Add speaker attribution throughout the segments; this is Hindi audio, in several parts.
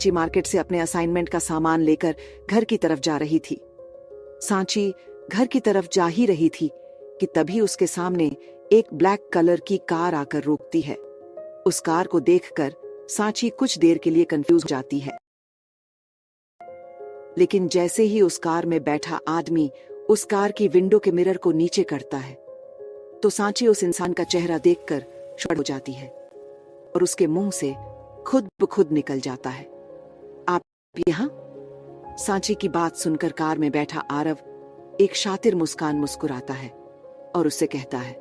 Speaker 1: सांची मार्केट से अपने असाइनमेंट का सामान लेकर घर की तरफ जा रही थी। सांची घर की तरफ जा ही रही थी कि तभी उसके सामने एक ब्लैक कलर की कार आकर रुकती है। उस कार को देखकर सांची कुछ देर के लिए कंफ्यूज हो जाती है, लेकिन जैसे ही उस कार में बैठा आदमी उस कार की विंडो के मिरर को नीचे करता है तो सांची उस इंसान का चेहरा देखकर शॉक हो जाती है और उसके मुंह से खुद ब खुद निकल जाता है, आप यहां? सांची की बात सुनकर कार में बैठा आरव एक शातिर मुस्कान मुस्कुराता है और उससे कहता है,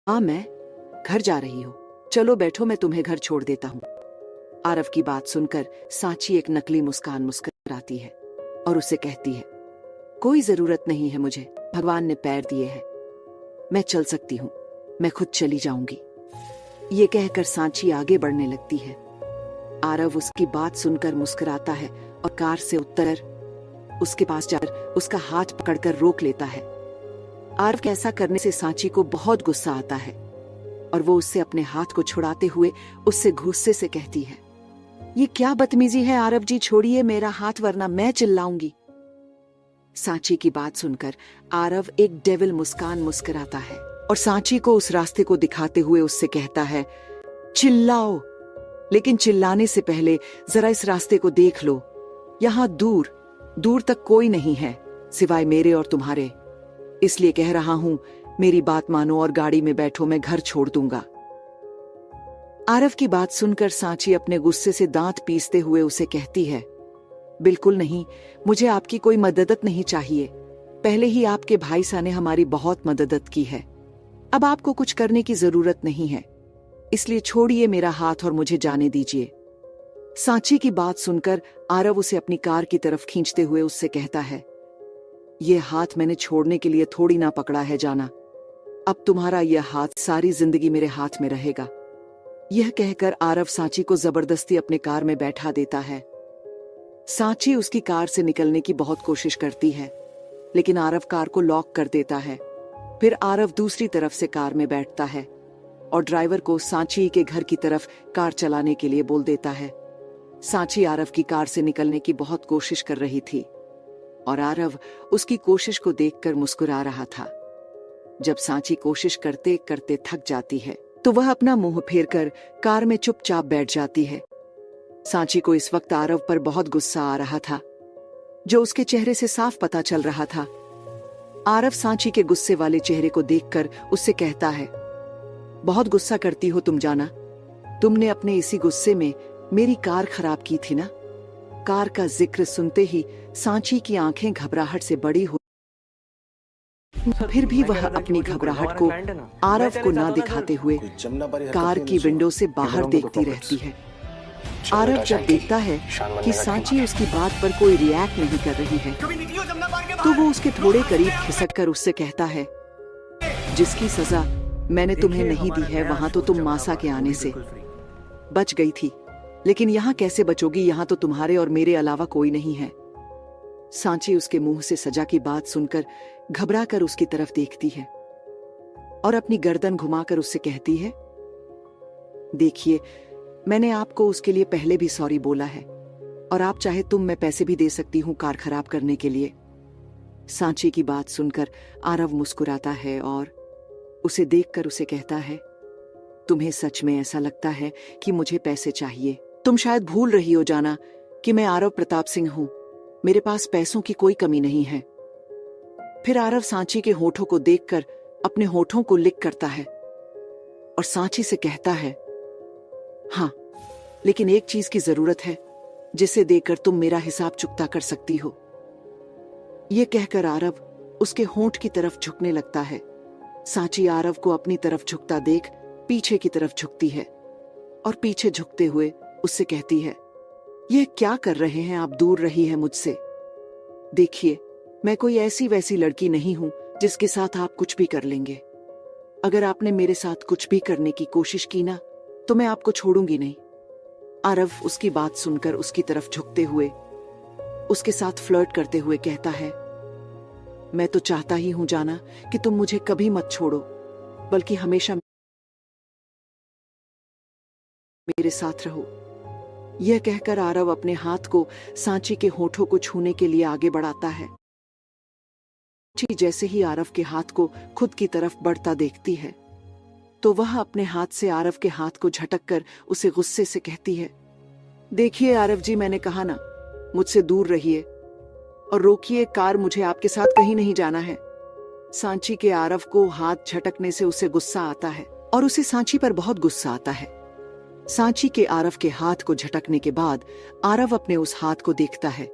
Speaker 1: हाँ मैं घर जा रही हूं, चलो बैठो मैं तुम्हें घर छोड़ देता हूं। आरव की बात सुनकर सांची एक नकली मुस्कान मुस्कुराती है और उसे कहती है, कोई जरूरत नहीं है मुझे, भगवान ने पैर दिए हैं, मैं चल सकती हूं, मैं खुद चली जाऊंगी। ये कहकर सांची आगे बढ़ने लगती है। आरव उसकी बात सुनकर मुस्कुराता है और कार से उतरकर उसके पास जाकर उसका हाथ पकड़कर रोक लेता है। आरव के ऐसा करने से सांची को बहुत गुस्सा आता है और वो उससे अपने हाथ को छुड़ाते हुए उससे गुस्से से कहती है, ये क्या बदतमीजी है आरव जी, छोड़िए मेरा हाथ वरना मैं चिल्लाऊंगी। सांची की बात सुनकर आरव एक डेविल मुस्कान मुस्कुराता है और सांची को उस रास्ते को दिखाते हुए उससे कहता है, चिल्लाओ, लेकिन चिल्लाने से पहले जरा इस रास्ते को देख लो, यहां दूर दूर तक कोई नहीं है सिवाय मेरे और तुम्हारे, इसलिए कह रहा हूं मेरी बात मानो और गाड़ी में बैठो, मैं घर छोड़ दूंगा। आरव की बात सुनकर सांची अपने गुस्से से दांत पीसते हुए उसे कहती है, बिल्कुल नहीं, मुझे आपकी कोई मदद नहीं चाहिए, पहले ही आपके भाई सा ने हमारी बहुत मदद की है, अब आपको कुछ करने की जरूरत नहीं है, इसलिए छोड़िए मेरा हाथ और मुझे जाने दीजिए। सांची की बात सुनकर आरव उसे अपनी कार की तरफ खींचते हुए उससे कहता है, यह हाथ मैंने छोड़ने के लिए थोड़ी ना पकड़ा है जाना, अब तुम्हारा यह हाथ सारी जिंदगी मेरे हाथ में रहेगा। यह कहकर आरव सांची को जबरदस्ती अपने कार में बैठा देता है। सांची उसकी कार से निकलने की बहुत कोशिश करती है, लेकिन आरव कार को लॉक कर देता है। फिर आरव दूसरी तरफ से कार में बैठता है और ड्राइवर को सांची के घर की तरफ कार चलाने के लिए बोल देता है। सांची आरव की कार से निकलने की बहुत कोशिश कर रही थी और आरव उसकी कोशिश को देखकर मुस्कुरा रहा था। जब सांची कोशिश करते करते थक जाती है तो वह अपना मुंह फेरकर कार में चुपचाप बैठ जाती है। सांची को इस वक्त आरव पर बहुत गुस्सा आ रहा था, जो उसके चेहरे से साफ पता चल रहा था। आरव सांची के गुस्से वाले चेहरे को देखकर उससे कहता है, बहुत गुस्सा करती हो तुम जाना, तुमने अपने इसी गुस्से में मेरी कार खराब की थी ना। कार का जिक्र सुनते ही सांची की आंखें घबराहट से बड़ी हो, फिर भी वह अपनी घबराहट को आरव को ना दिखाते हुए कार की विंडो से बाहर देखती रहती है। आरव जब देखता है कि सांची उसकी बात पर कोई रिएक्ट नहीं कर रही है तो वो उसके थोड़े करीब खिसककर उससे कहता है, जिसकी सजा मैंने तुम्हें नहीं दी है वहां तो तुम मासा के आने से बच गई थी, लेकिन यहाँ कैसे बचोगी, यहाँ तो तुम्हारे और मेरे अलावा कोई नहीं है। सांची उसके मुंह से सजा की बात सुनकर घबरा कर उसकी तरफ देखती है और अपनी गर्दन घुमाकर उससे कहती है, देखिए मैंने आपको उसके लिए पहले भी सॉरी बोला है और आप चाहे तुम मैं पैसे भी दे सकती हूँ कार खराब करने के लिए। सांची की बात सुनकर आरव मुस्कुराता है और उसे देखकर उसे कहता है, तुम्हें सच में ऐसा लगता है कि मुझे पैसे चाहिए? तुम शायद भूल रही हो जाना कि मैं आरव प्रताप सिंह हूं, मेरे पास पैसों की कोई कमी नहीं है। फिर आरव सांची के होठों को देखकर अपने होठों को लिक करता है और सांची से कहता है, हाँ लेकिन एक चीज की जरूरत है जिसे देकर तुम मेरा हिसाब चुकता कर सकती हो। यह कहकर आरव उसके होंठ की तरफ झुकने लगता है। सांची आरव को अपनी तरफ झुकता देख पीछे की तरफ झुकती है और पीछे झुकते हुए उससे कहती है, यह क्या कर रहे हैं आप, दूर रही है मुझसे। देखिए मैं कोई ऐसी वैसी लड़की नहीं हूं जिसके साथ आप कुछ भी कर लेंगे। अगर आपने मेरे साथ कुछ भी करने की कोशिश की ना तो मैं आपको छोड़ूंगी नहीं। आरव उसकी बात सुनकर उसकी तरफ झुकते हुए उसके साथ फ्लर्ट करते हुए कहता है, मैं तो चाहता ही हूं जाना कि तुम मुझे कभी मत छोड़ो, बल्कि हमेशा मेरे साथ रहो। यह कहकर आरव अपने हाथ को सांची के होठों को छूने के लिए आगे बढ़ाता है। सांची जैसे ही आरव के हाथ को खुद की तरफ बढ़ता देखती है तो वह अपने हाथ से आरव के हाथ को झटक कर उसे गुस्से से कहती है, देखिए आरव जी, मैंने कहा ना, मुझसे दूर रहिए और रोकिए कार, मुझे आपके साथ कहीं नहीं जाना है। सांची के आरव को हाथ झटकने से उसे गुस्सा आता है और उसे सांची पर बहुत गुस्सा आता है। सांची के आरव के हाथ को झटकने के बाद आरव अपने उस हाथ को देखता है,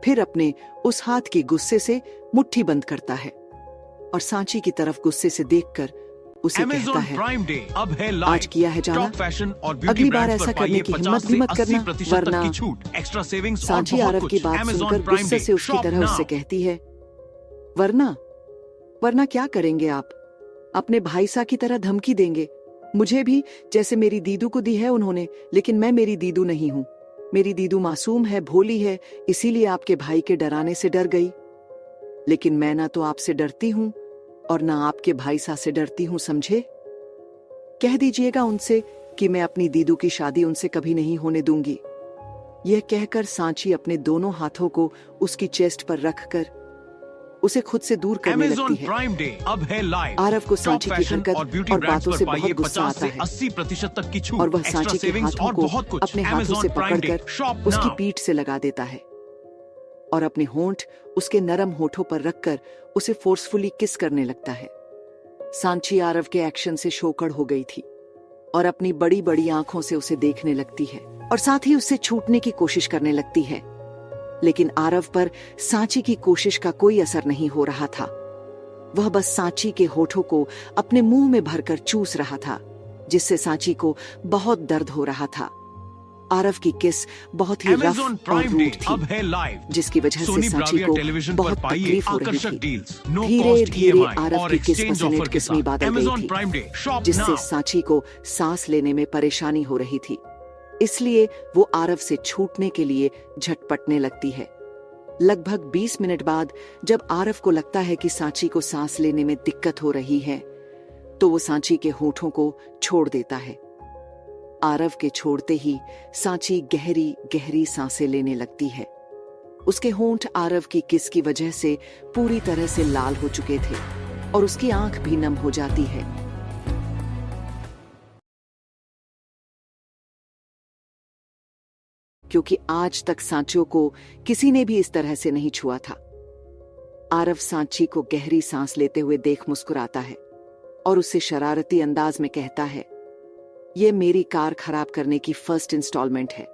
Speaker 1: फिर अपने उस हाथ की गुस्से से मुट्ठी बंद करता है और सांची की तरफ गुस्से से देखकर उसे कहता है,
Speaker 2: अब है
Speaker 1: आज किया है जाना,
Speaker 2: फैशन और
Speaker 1: अगली बार ऐसा करने की हिम्मत भी मत करना, वरना।
Speaker 2: एक्स्ट्रा सेविंग्स
Speaker 1: सांची आरव की बात सुनकर गुस्से से उसकी तरह उससे कहती है, वरना क्या करेंगे आप? अपने भाई सा की तरह धमकी देंगे मुझे भी, जैसे मेरी दीदू को दी है उन्होंने, लेकिन मैं मेरी दीदू नहीं हूँ। मेरी दीदू मासूम है, भोली है, इसीलिए आपके भाई के डराने से डर गई। लेकिन मैं ना तो आपसे डरती हूँ और ना आपके भाई सा से डरती हूँ, समझे? कह दीजिएगा उनसे कि मैं अपनी दीदू की शादी उनसे कभी नहीं होने दूंगी। यह कहकर सांची अपने दोनों हाथों को उसकी चेस्ट पर रखकर उसे खुद से दूर करने लगती है।
Speaker 2: अब है लाइव।
Speaker 1: आरव को सांची की हरकत और बातों से बहुत गुस्सा आता है
Speaker 2: 80% तक की छूट
Speaker 1: और वह सांची के हाथों को अपने हाथों से पकड़कर उसकी पीठ से लगा देता है और अपने होंठ उसके नरम होठों पर रखकर उसे फोर्सफुली किस करने लगता है। सांची आरव के एक्शन से शोकड़ हो गई थी और अपनी बड़ी बड़ी आंखों से उसे देखने लगती है और साथ ही उससे छूटने की कोशिश करने लगती है, लेकिन आरव पर सांची की कोशिश का कोई असर नहीं हो रहा था। वह बस सांची के होठों को अपने मुंह में भरकर चूस रहा था, जिससे सांची को बहुत दर्द हो रहा था। आरव की किस बहुत ही रफ और रूड थी, जिसकी वजह से सांची को बहुत तकलीफ हो रही थी। धीरे धीरे आरव की किस पसीने किस्मी बादल गई थी, जिससे सांची को सांस लेने में परेशानी हो रही थी। इसलिए वो आरव से छूटने के लिए झटपटने लगती है। लगभग 20 मिनट बाद जब आरव को लगता है कि सांची को सांस लेने में दिक्कत हो रही है तो वो सांची के होठों को छोड़ देता है। आरव के छोड़ते ही सांची गहरी गहरी सांसें लेने लगती है। उसके होंठ आरव की किस की वजह से पूरी तरह से लाल हो चुके थे और उसकी आंख भी नम हो जाती है। क्योंकि आज तक सांचियों को किसी ने भी इस तरह से नहीं छुआ था। आरव सांची को गहरी सांस लेते हुए देख मुस्कुराता है और उससे शरारती अंदाज में कहता है, ये मेरी कार खराब करने की फर्स्ट इंस्टॉलमेंट है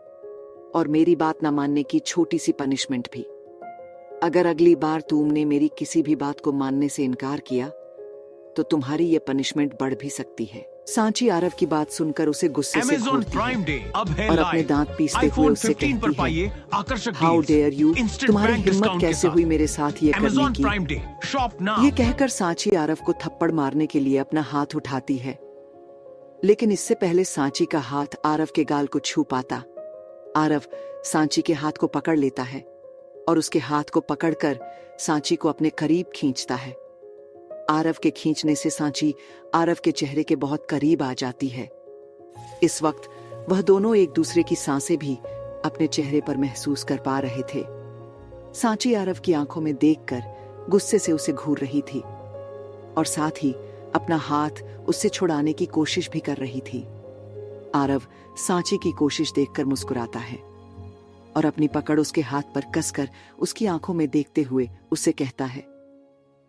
Speaker 1: और मेरी बात ना मानने की छोटी सी पनिशमेंट भी। अगर अगली बार तुमने मेरी किसी भी बात को मानने से इनकार किया तो तुम्हारी ये पनिशमेंट बढ़ भी सकती है। सांची आरव की बात सुनकर उसे गुस्से से घूरती है और अपने दांत पीसते हुए उससे कहती है, हाउ डेयर यू, तुम्हारी हिम्मत कैसे हुई मेरे साथ ये करने की? ये कहकर सांची आरव को थप्पड़ मारने के लिए अपना हाथ उठाती है, लेकिन इससे पहले सांची का हाथ आरव के गाल को छू पाता। आरव सांची के हाथ को पकड़ लेता है और उसके हाथ को पकड़कर सांची को अपने करीब खींचता है। आरव के खींचने से सांची आरव के चेहरे के बहुत करीब आ जाती है। इस वक्त वह दोनों एक दूसरे की सांसें भी अपने चेहरे पर महसूस कर पा रहे थे। सांची आरव की आंखों में देखकर गुस्से से उसे घूर रही थी और साथ ही अपना हाथ उससे छुड़ाने की कोशिश भी कर रही थी। आरव सांची की कोशिश देखकर मुस्कुराता है और अपनी पकड़ उसके हाथ पर कसकर उसकी आंखों में देखते हुए उससे कहता है,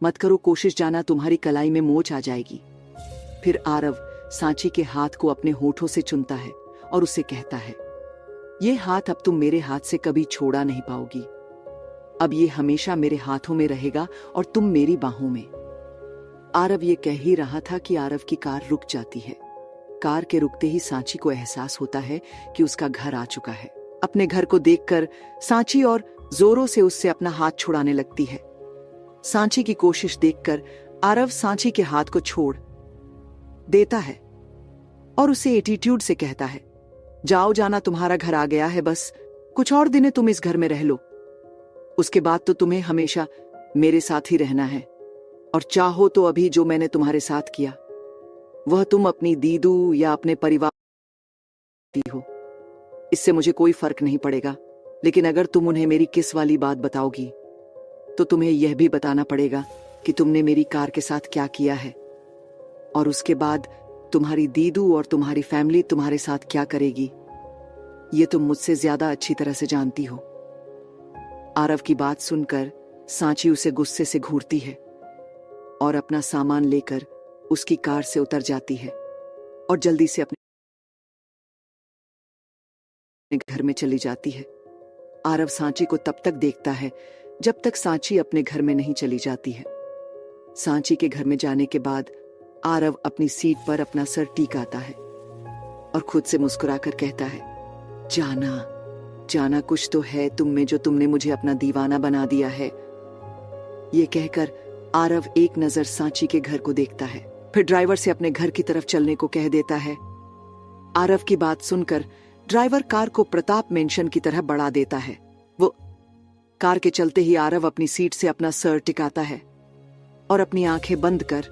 Speaker 1: मत करो कोशिश, जाना तुम्हारी कलाई में मोच आ जाएगी। फिर आरव सांची के हाथ को अपने होठों से चुनता है और उससे कहता है, ये हाथ अब तुम मेरे हाथ से कभी छोड़ा नहीं पाओगी। अब ये हमेशा मेरे हाथों में रहेगा और तुम मेरी बाहों में। आरव ये कह ही रहा था कि आरव की कार रुक जाती है। कार के रुकते ही सांची को एहसास होता है कि उसका घर आ चुका है। अपने घर को देखकर सांची और जोरों से उससे अपना हाथ छुड़ाने लगती है। सांची की कोशिश देखकर आरव सांची के हाथ को छोड़ देता है और उसे एटीट्यूड से कहता है, जाओ, जाना तुम्हारा घर आ गया है, बस कुछ और दिन तुम इस घर में रह लो, उसके बाद तो तुम्हें हमेशा मेरे साथ ही रहना है। और चाहो तो अभी जो मैंने तुम्हारे साथ किया वह तुम अपनी दीदू या अपने परिवार सकती हो, इससे मुझे कोई फर्क नहीं पड़ेगा। लेकिन अगर तुम उन्हें मेरी किस वाली बात बताओगी तो तुम्हें यह भी बताना पड़ेगा कि तुमने मेरी कार के साथ क्या किया है, और उसके बाद तुम्हारी दीदू और तुम्हारी फैमिली तुम्हारे साथ क्या करेगी, ये तुम मुझसे ज्यादा अच्छी तरह से जानती हो। आरव की बात सुनकर सांची उसे गुस्से से घूरती है और अपना सामान लेकर उसकी कार से उतर जाती है और जल्दी से अपने घर में चली जाती है। आरव सांची को तब तक देखता है जब तक सांची अपने घर में नहीं चली जाती है। सांची के घर में जाने के बाद आरव अपनी सीट पर अपना सर टीकाता है और खुद से मुस्कुराकर कहता है, जाना जाना कुछ तो है तुम में जो तुमने मुझे अपना दीवाना बना दिया है। ये कहकर आरव एक नजर सांची के घर को देखता है, फिर ड्राइवर से अपने घर की तरफ चलने को कह देता है। आरव की बात सुनकर ड्राइवर कार को प्रताप मेंशन की तरह बढ़ा देता है। वो कार के चलते ही आरव अपनी सीट से अपना सर टिकाता है और अपनी आंखें बंद कर